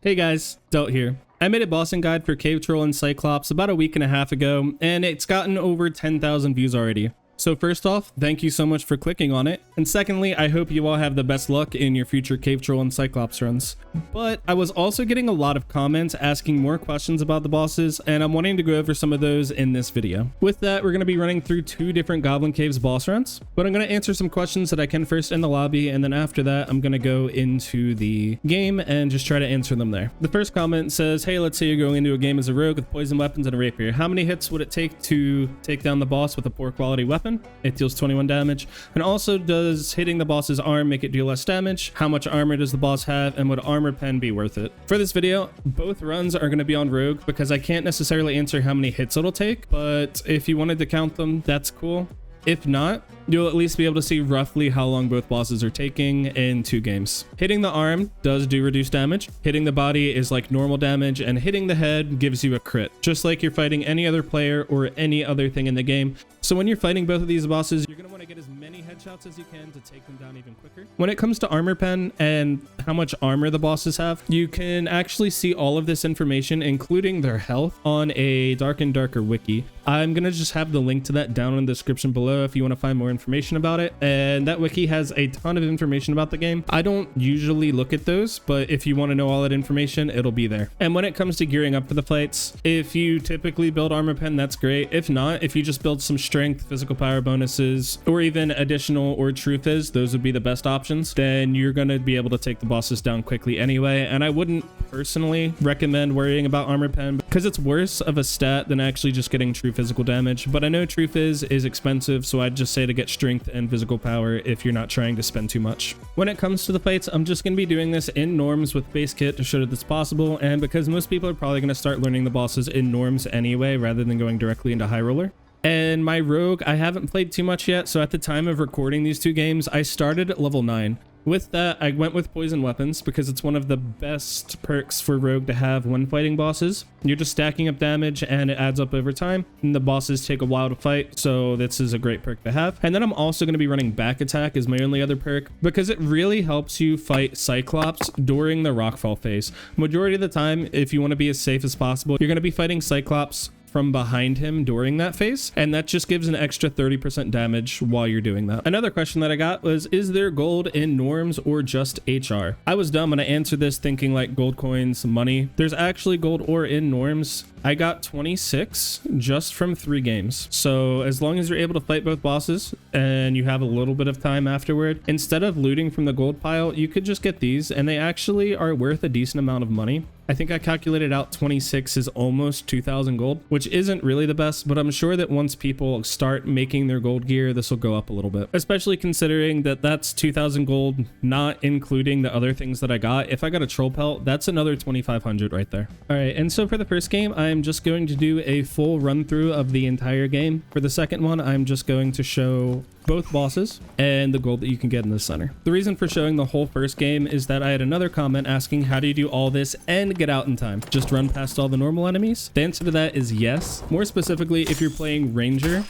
Hey guys, Delt here. I made a bossing guide for Cave Troll and Cyclops about a week and a half ago, and it's gotten over 10,000 views already. So first off, thank you so much for clicking on it. And secondly, I hope you all have the best luck in your future Cave Troll and Cyclops runs. But I was also getting a lot of comments asking more questions about the bosses, and I'm wanting to go over some of those in this video. With that, we're going to be running through 2 different Goblin Caves boss runs, but I'm going to answer some questions that I can first in the lobby, and then after that, I'm going to go into the game and just try to answer them there. The first comment says, hey, let's say you're going into a game as a rogue with poison weapons and a rapier. How many hits would it take to take down the boss with a poor quality weapon? It deals 21 damage. And also, does hitting the boss's arm make it deal less damage? How much armor does the boss have, and would armor pen be worth it? For this video, both runs are going to be on rogue because I can't necessarily answer how many hits it'll take, but if you wanted to count them, that's cool. If not, you'll at least be able to see roughly how long both bosses are taking in 2 games. Hitting the arm does do reduced damage. Hitting the body is like normal damage, and hitting the head gives you a crit, just like you're fighting any other player or any other thing in the game. So when you're fighting both of these bosses, you're going to want to get as many headshots as you can to take them down even quicker. When it comes to armor pen and how much armor the bosses have, you can actually see all of this information, including their health, on a Dark and Darker wiki. I'm going to just have the link to that down in the description below if you want to find more information about it. And that wiki has a ton of information about the game. I don't usually look at those, but if you want to know all that information, it'll be there. And when it comes to gearing up for the fights, if you typically build armor pen, that's great. If not, if you just build some strength, physical power bonuses, or even additional or true fizz, those would be the best options. Then you're going to be able to take the bosses down quickly anyway. And I wouldn't personally recommend worrying about armor pen because it's worse of a stat than actually just getting true physical damage. But I know true fizz is expensive, so I'd just say to get strength and physical power if you're not trying to spend too much. When it comes to the fights, I'm just going to be doing this in norms with base kit to show that it's possible, and because most people are probably going to start learning the bosses in norms anyway rather than going directly into high roller. And my rogue, I haven't played too much yet, so at the time of recording these 2 games, I started at level 9. With that, I went with poison weapons because it's one of the best perks for rogue to have when fighting bosses. You're just stacking up damage and it adds up over time, and the bosses take a while to fight, so this is a great perk to have. And then I'm also going to be running back attack as my only other perk because it really helps you fight Cyclops during the rockfall phase. Majority of the time, if you want to be as safe as possible, you're going to be fighting Cyclops from behind him during that phase, and that just gives an extra 30% damage while you're doing that. Another question that I got was, is there gold in norms or just HR? I was dumb and I answered this thinking like gold coins, money. There's actually gold ore in norms. I got 26 just from 3 games. So as long as you're able to fight both bosses and you have a little bit of time afterward, instead of looting from the gold pile, you could just get these, and they actually are worth a decent amount of money. I think I calculated out 26 is almost 2,000 gold, which isn't really the best, but I'm sure that once people start making their gold gear, this will go up a little bit, especially considering that that's 2,000 gold, not including the other things that I got. If I got a troll pelt, that's another 2,500 right there. All right, and so for the first game, I'm just going to do a full run through of the entire game. For the second one, I'm just going to show both bosses and the gold that you can get in the center. The reason for showing the whole first game is that I had another comment asking, how do you do all this and get out in time? Just run past all the normal enemies? The answer to that is yes. More specifically, if you're playing Ranger,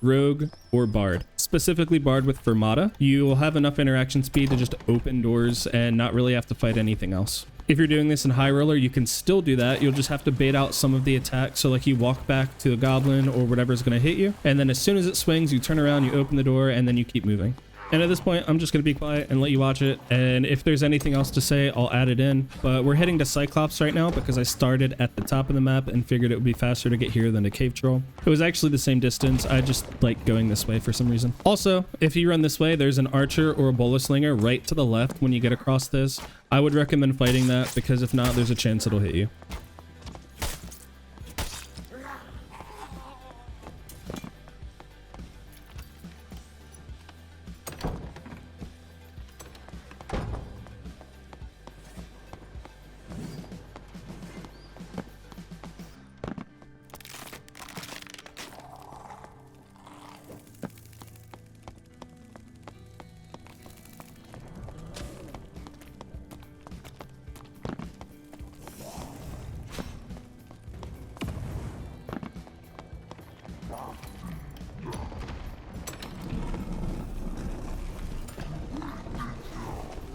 Rogue, or Bard. Specifically Bard with Fermata, you will have enough interaction speed to just open doors and not really have to fight anything else. If you're doing this in high roller, you can still do that. You'll just have to bait out some of the attacks. So like you walk back to a goblin or whatever is going to hit you, and then as soon as it swings, you turn around, you open the door, and then you keep moving. And at this point, I'm just going to be quiet and let you watch it. And if there's anything else to say, I'll add it in. But we're heading to Cyclops right now because I started at the top of the map and figured it would be faster to get here than to Cave Troll. It was actually the same distance. I just like going this way for some reason. Also, if you run this way, there's an archer or a bola slinger right to the left when you get across this. I would recommend fighting that because if not, there's a chance it'll hit you.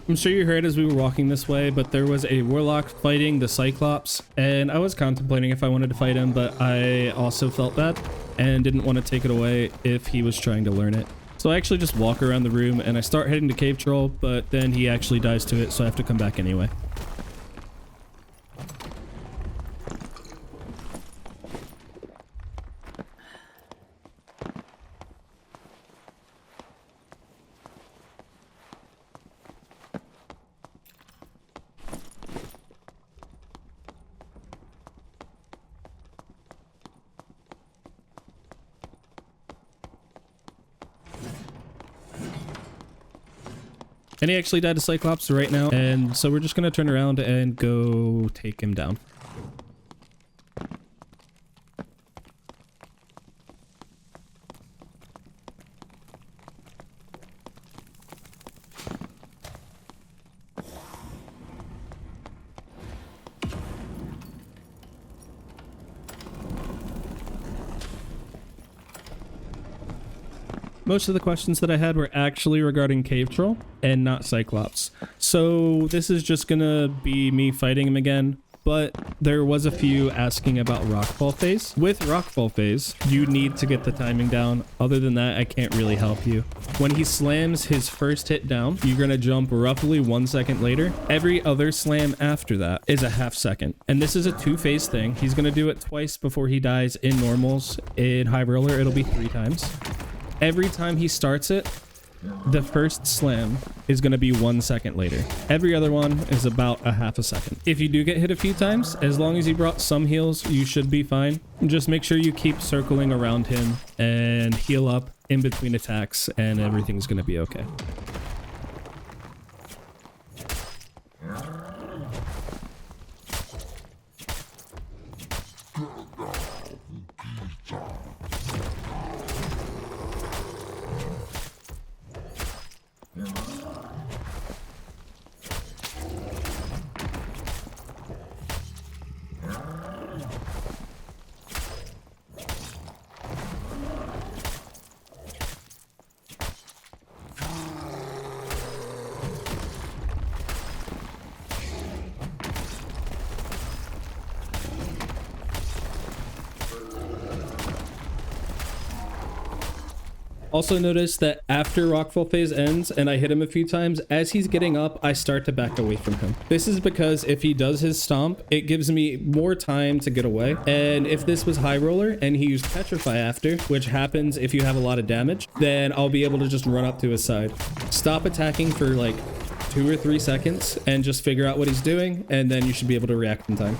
I'm sure you heard as we were walking this way, but there was a warlock fighting the Cyclops, and I was contemplating if I wanted to fight him, but I also felt bad and didn't want to take it away if he was trying to learn it. So I actually just walk around the room and I start heading to Cave Troll, but then he actually dies to it, so I have to come back anyway. And he actually died to Cyclops right now, and so we're just gonna turn around and go take him down. Most of the questions that I had were actually regarding Cave Troll and not Cyclops. So this is just gonna be me fighting him again, but there was a few asking about Rockfall Phase. With Rockfall Phase, you need to get the timing down. Other than that, I can't really help you. When he slams his first hit down, you're gonna jump roughly 1 second later. Every other slam after that is a half second. And this is a 2-phase thing. He's gonna do it twice before he dies in normals. In High Roller, it'll be 3 times. Every time he starts it, the first slam is going to be 1 second later. Every other one is about a half a second. If you do get hit a few times, as long as you brought some heals, you should be fine. Just make sure you keep circling around him and heal up in between attacks, and everything's going to be okay. Also notice that after Rockfall Phase ends and I hit him a few times, as he's getting up, I start to back away from him. This is because if he does his stomp, it gives me more time to get away. And if this was High Roller and he used Petrify after, which happens if you have a lot of damage, then I'll be able to just run up to his side. Stop attacking for like 2 or 3 seconds and just figure out what he's doing, and then you should be able to react in time.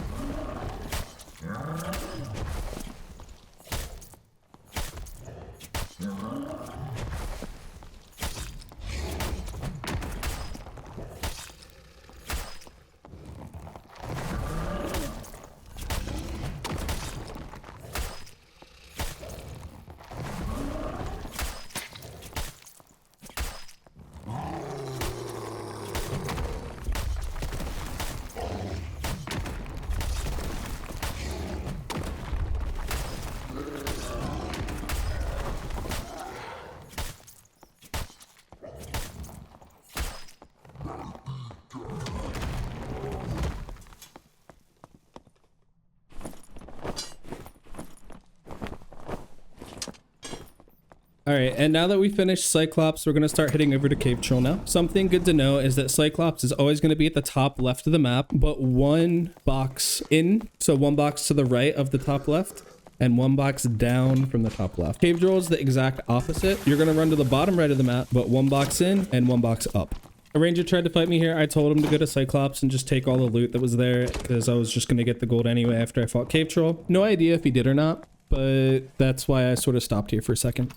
Alright, and now that we finished Cyclops, we're going to start heading over to Cave Troll now. Something good to know is that Cyclops is always going to be at the top left of the map, but 1 box in, so 1 box to the right of the top left, and 1 box down from the top left. Cave Troll is the exact opposite. You're going to run to the bottom right of the map, but 1 box in and 1 box up. A ranger tried to fight me here. I told him to go to Cyclops and just take all the loot that was there, because I was just going to get the gold anyway after I fought Cave Troll. No idea if he did or not, but that's why I sort of stopped here for a second.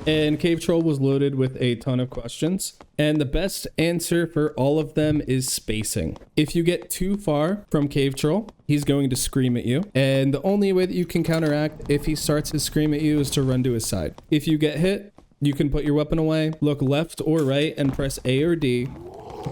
And Cave Troll was loaded with a ton of questions. And the best answer for all of them is spacing. If you get too far from Cave Troll, he's going to scream at you. And the only way that you can counteract if he starts to scream at you is to run to his side. If you get hit, you can put your weapon away, look left or right, and press A or D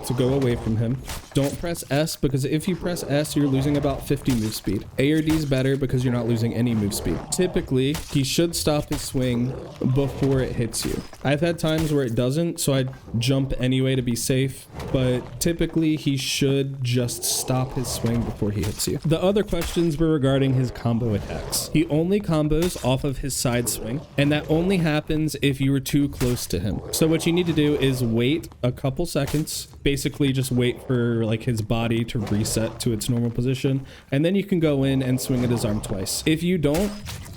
to go away from him. Don't press S, because if you press S, you're losing about 50 move speed. A or D is better because you're not losing any move speed. Typically, he should stop his swing before it hits you. I've had times where it doesn't, so I jump anyway to be safe, but typically he should just stop his swing before he hits you. The other questions were regarding his combo attacks. He only combos off of his side swing, and that only happens if you were too close to him. So what you need to do is wait a couple seconds, basically just wait for like his body to reset to its normal position, and then you can go in and swing at his arm twice. If you don't,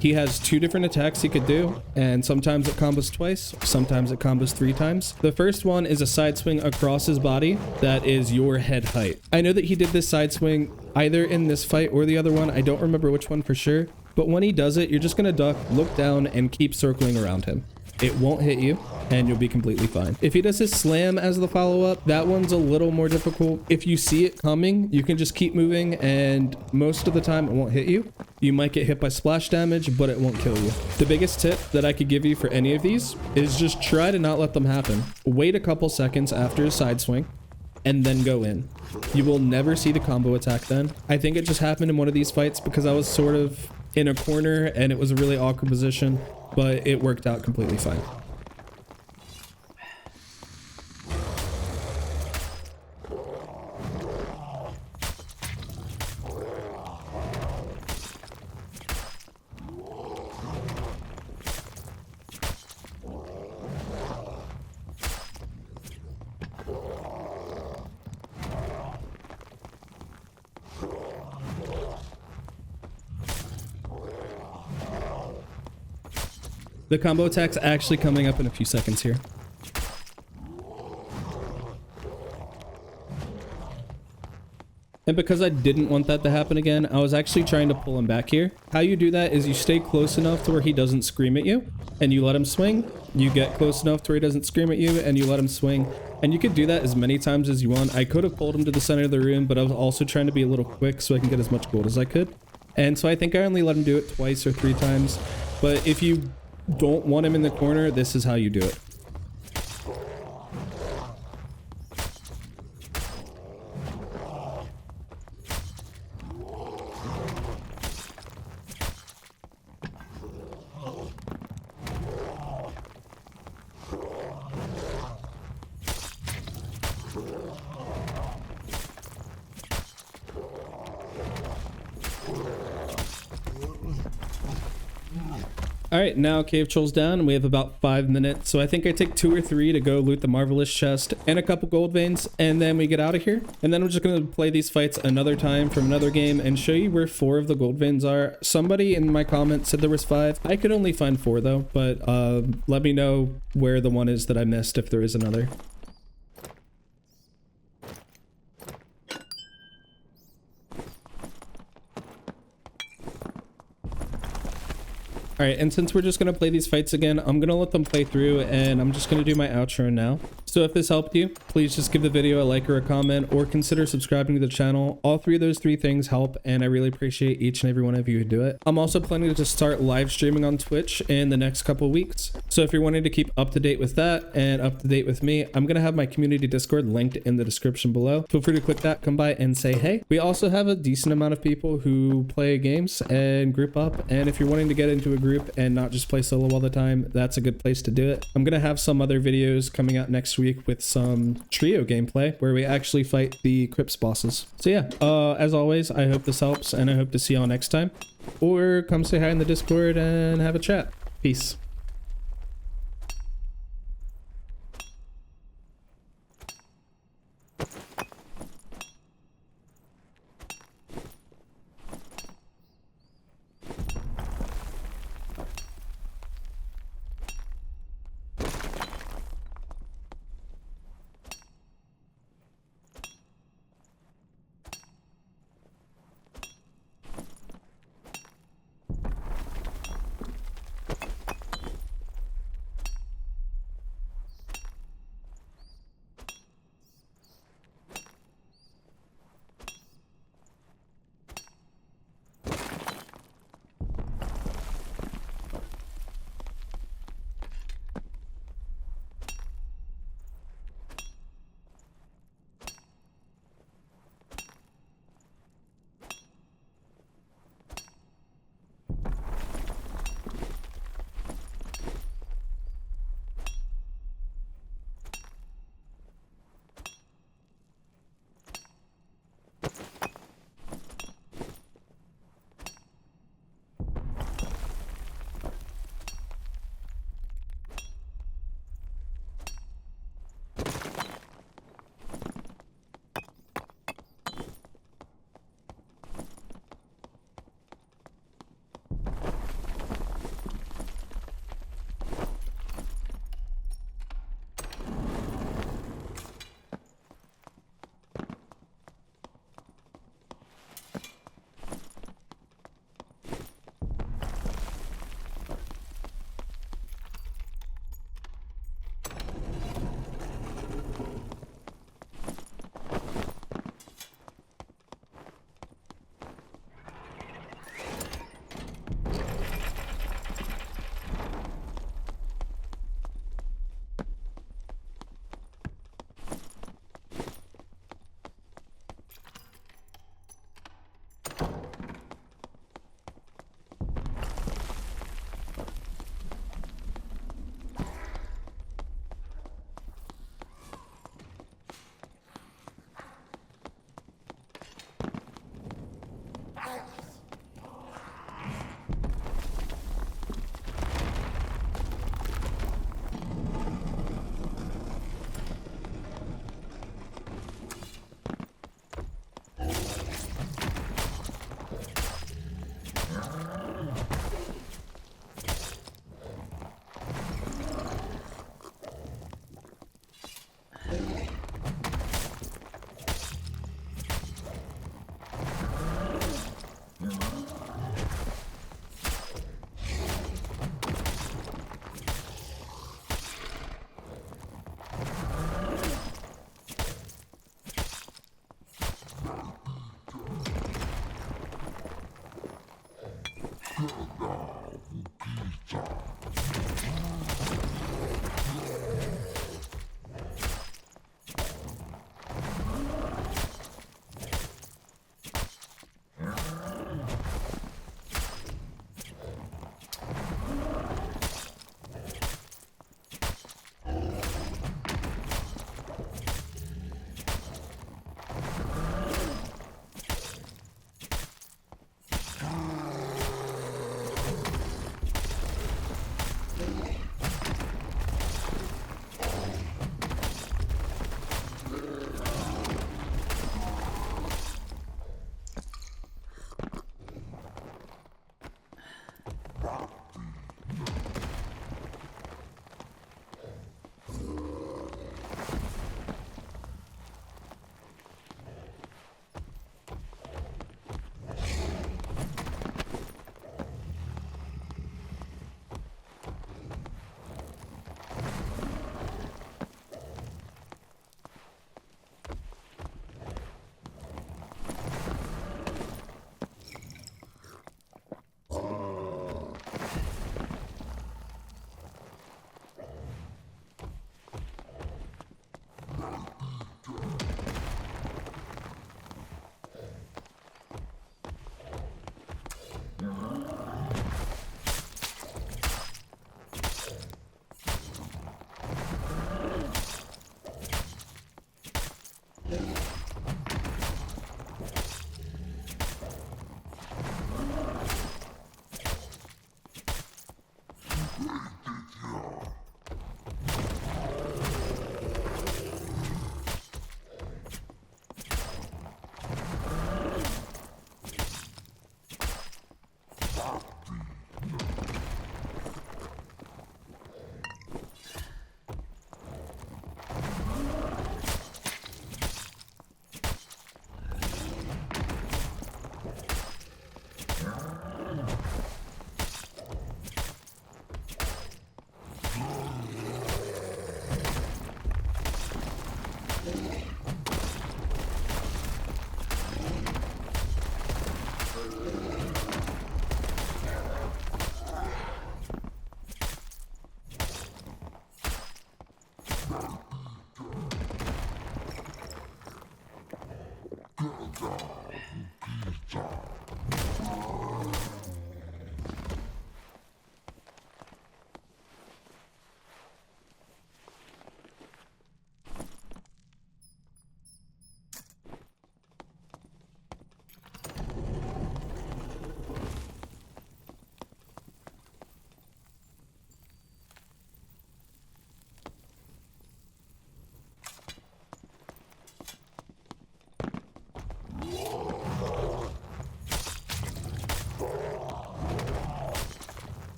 he has two different attacks he could do, and sometimes it combos twice, sometimes it combos 3 times. The first one is a side swing across his body that is your head height. I know that he did this side swing either in this fight or the other one. I don't remember which one for sure, but when he does it, you're just gonna duck, look down, and keep circling around him. It won't hit you, and you'll be completely fine. If he does his slam as the follow-up, that one's a little more difficult. If you see it coming, you can just keep moving, and most of the time it won't hit you. You might get hit by splash damage, but it won't kill you. The biggest tip that I could give you for any of these is just try to not let them happen. Wait a couple seconds after his side swing, and then go in. You will never see the combo attack then. I think it just happened in one of these fights because I was sort of in a corner and it was a really awkward position, but it worked out completely fine. The combo attack's actually coming up in a few seconds here. And because I didn't want that to happen again, I was actually trying to pull him back here. How you do that is you stay close enough to where he doesn't scream at you, and you let him swing. You get close enough to where he doesn't scream at you, and you let him swing. And you could do that as many times as you want. I could have pulled him to the center of the room, but I was also trying to be a little quick so I can get as much gold as I could. And so I think I only let him do it twice or 3 times. But if you don't want him in the corner, this is how you do it. All right, now Cave Troll's down. We have about 5 minutes, so I think I take 2 or 3 to go loot the Marvelous chest and a couple gold veins, and then we get out of here. And then I'm just going to play these fights another time from another game and show you where 4 of the gold veins are. Somebody in my comments said there was 5. I could only find 4 though, but let me know where the one is that I missed if there is another. All right, and since we're just going to play these fights again, I'm going to let them play through, and I'm just going to do my outro now. So if this helped you, please just give the video a like or a comment, or consider subscribing to the channel. All 3 of those 3 things help, and I really appreciate each and every one of you who do it. I'm also planning to start live streaming on Twitch in the next couple weeks. So if you're wanting to keep up to date with that and up to date with me, I'm going to have my community Discord linked in the description below. Feel free to click that, come by and say hey. We also have a decent amount of people who play games and group up, and if you're wanting to get into a group and not just play solo all the time, that's a good place to do it. I'm gonna have some other videos coming out next week with some trio gameplay where we actually fight the Crypts bosses. So yeah, as always, I hope this helps, and I hope to see y'all next time, or come say hi in the Discord and have a chat. Peace.